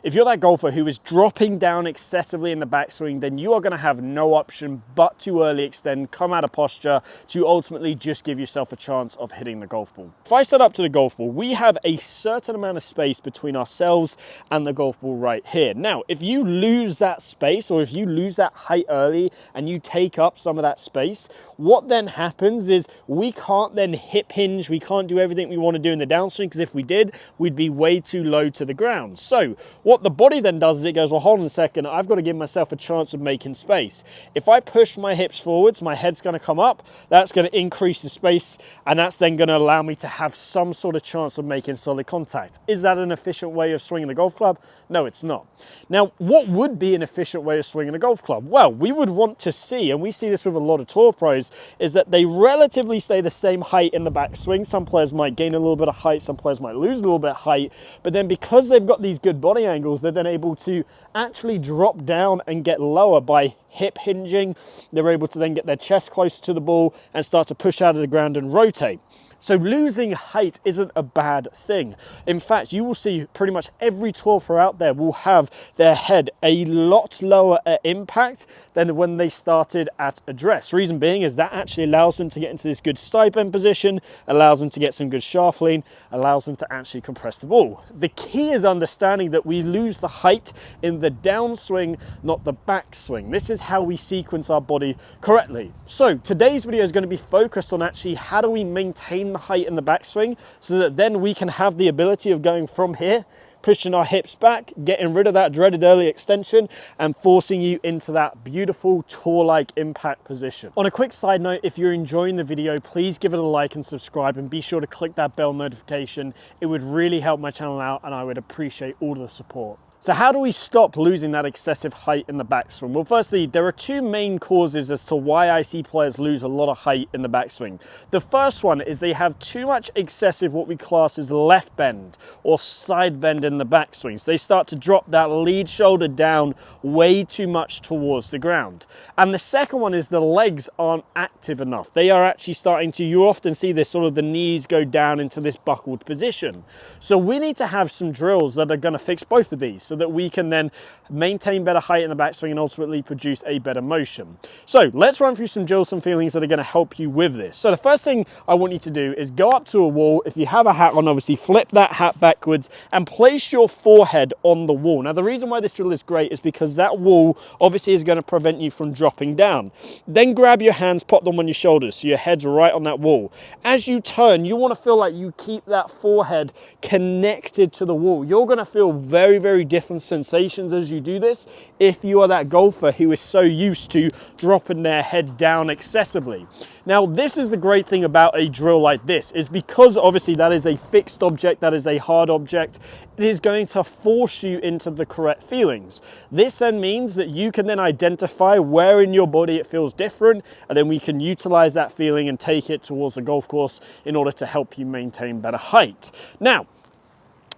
If you're that golfer who is dropping down excessively in the backswing, then you are going to have no option but to early extend, come out of posture to ultimately just give yourself a chance of hitting the golf ball. If I set up to the golf ball, we have a certain amount of space between ourselves and the golf ball right here. Now, if you lose that space, or if you lose that height early and you take up some of that space, what then happens is we can't then hip hinge, we can't do everything we want to do in the downswing, because if we did, we'd be way too low to the ground. So what the body then does is it goes, well, hold on a second, I've got to give myself a chance of making space. If I push my hips forwards, my head's going to come up, that's going to increase the space, and that's then going to allow me to have some sort of chance of making solid contact. Is that an efficient way of swinging the golf club? No, it's not. Now, what would be an efficient way of swinging a golf club? Well, we would want to see, and we see this with a lot of tour pros, is that they relatively stay the same height in the backswing. Some players might gain a little bit of height, some players might lose a little bit of height, but then because they've got these good body angles, they're then able to actually drop down and get lower by hip hinging. They're able to then get their chest closer to the ball and start to push out of the ground and rotate. So losing height isn't a bad thing. In fact, you will see pretty much every tour pro out there will have their head a lot lower at impact than when they started at address. Reason being is that actually allows them to get into this good side bend position, allows them to get some good shaft lean, allows them to actually compress the ball. The key is understanding that we lose the height in the downswing, not the backswing. This is how we sequence our body correctly. So today's video is going to be focused on actually how do we maintain the height in the backswing so that then we can have the ability of going from here, pushing our hips back, getting rid of that dreaded early extension and forcing you into that beautiful tour-like impact position. On a quick side note, if you're enjoying the video, please give it a like and subscribe, and be sure to click that bell notification. It would really help my channel out and I would appreciate all the support. So how do we stop losing that excessive height in the backswing? Well, firstly, there are two main causes as to why I see players lose a lot of height in the backswing. The first one is they have too much excessive, what we class as left bend or side bend in the backswing. So they start to drop that lead shoulder down way too much towards the ground. And the second one is the legs aren't active enough. They are actually starting to, you often see this sort of the knees go down into this buckled position. So we need to have some drills that are going to fix both of these, so that we can then maintain better height in the backswing and ultimately produce a better motion. So let's run through some drills, some feelings that are going to help you with this. So the first thing I want you to do is go up to a wall. If you have a hat on, obviously flip that hat backwards and place your forehead on the wall. Now the reason why this drill is great is because that wall obviously is going to prevent you from dropping down. Then grab your hands, pop them on your shoulders so your head's right on that wall. As you turn, you want to feel like you keep that forehead connected to the wall. You're going to feel very, very different sensations as you do this if you are that golfer who is so used to dropping their head down excessively. Now, this is the great thing about a drill like this, is because obviously that is a fixed object, that is a hard object, it is going to force you into the correct feelings. This then means that you can then identify where in your body it feels different, and then we can utilize that feeling and take it towards the golf course in order to help you maintain better height. Now,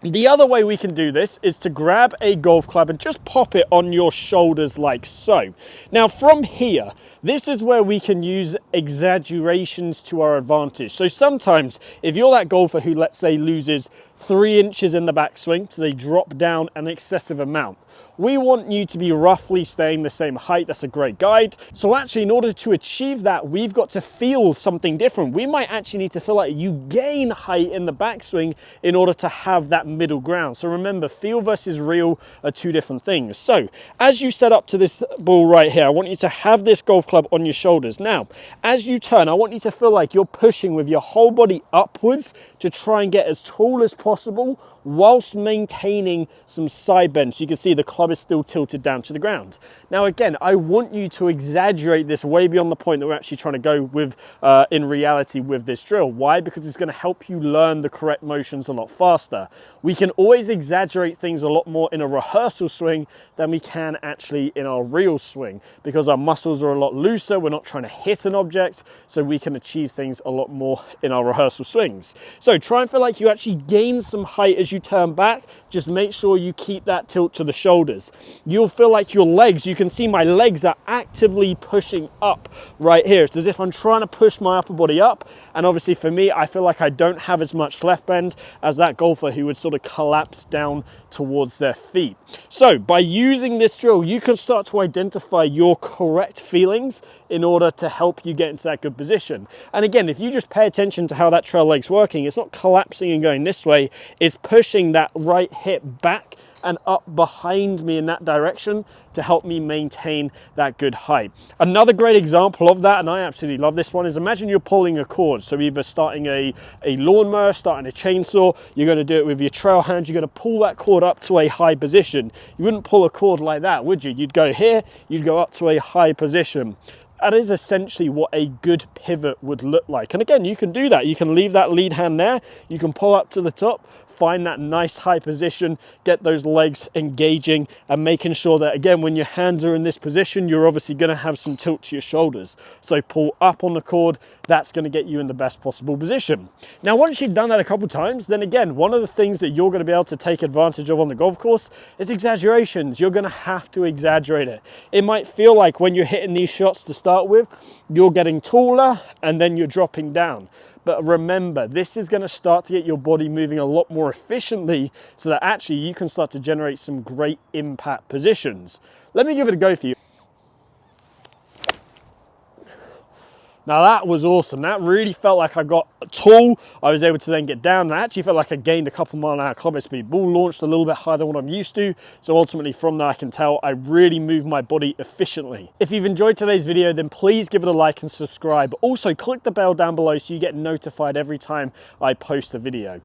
the other way we can do this is to grab a golf club and just pop it on your shoulders like so. Now from here, this is where we can use exaggerations to our advantage. So sometimes if you're that golfer who, let's say, loses 3 inches in the backswing, so they drop down an excessive amount, we want you to be roughly staying the same height. That's a great guide. So actually, in order to achieve that, we've got to feel something different. We might actually need to feel like you gain height in the backswing in order to have that middle ground. So remember, feel versus real are two different things. So as you set up to this ball right here, I want you to have this golf club on your shoulders. Now, as you turn, I want you to feel like you're pushing with your whole body upwards to try and get as tall as possible whilst maintaining some side bend. So you can see the club is still tilted down to the ground. Now again, I want you to exaggerate this way beyond the point that we're actually trying to go with in reality with this drill. Why? Because it's going to help you learn the correct motions a lot faster. We can always exaggerate things a lot more in a rehearsal swing than we can actually in our real swing, because our muscles are a lot looser. We're not trying to hit an object, so we can achieve things a lot more in our rehearsal swings. So try and feel like you actually gain some height as you turn back, just make sure you keep that tilt to the shoulders. You'll feel like your legs, you can see my legs are actively pushing up right here. It's as if I'm trying to push my upper body up. And obviously for me, I feel like I don't have as much left bend as that golfer who would sort of collapse down towards their feet. So by using this drill, you can start to identify your correct feelings in order to help you get into that good position. And again, if you just pay attention to how that trail leg's working, it's not collapsing and going this way, it's pushing that right hip back and up behind me in that direction to help me maintain that good height. Another great example of that, and I absolutely love this one, is imagine you're pulling a cord. So either starting a lawnmower, starting a chainsaw, you're going to do it with your trail hand, you're going to pull that cord up to a high position. You wouldn't pull a cord like that, would you? You'd go here, you'd go up to a high position. That is essentially what a good pivot would look like. And again, you can do that. You can leave that lead hand there, you can pull up to the top, find that nice high position, get those legs engaging and making sure that, again, when your hands are in this position, you're obviously going to have some tilt to your shoulders. So pull up on the cord, that's going to get you in the best possible position. Now, once you've done that a couple times, then again, one of the things that you're going to be able to take advantage of on the golf course is exaggerations. You're going to have to exaggerate it. It might feel like when you're hitting these shots to start with, you're getting taller and then you're dropping down. But remember, this is going to start to get your body moving a lot more efficiently so that actually you can start to generate some great impact positions. Let me give it a go for you. Now that was awesome. That really felt like I got tall. I was able to then get down, and I actually felt like I gained a couple mile an hour club head speed. Ball launched a little bit higher than what I'm used to. So ultimately from that I can tell I really moved my body efficiently. If you've enjoyed today's video, then please give it a like and subscribe. Also click the bell down below so you get notified every time I post a video.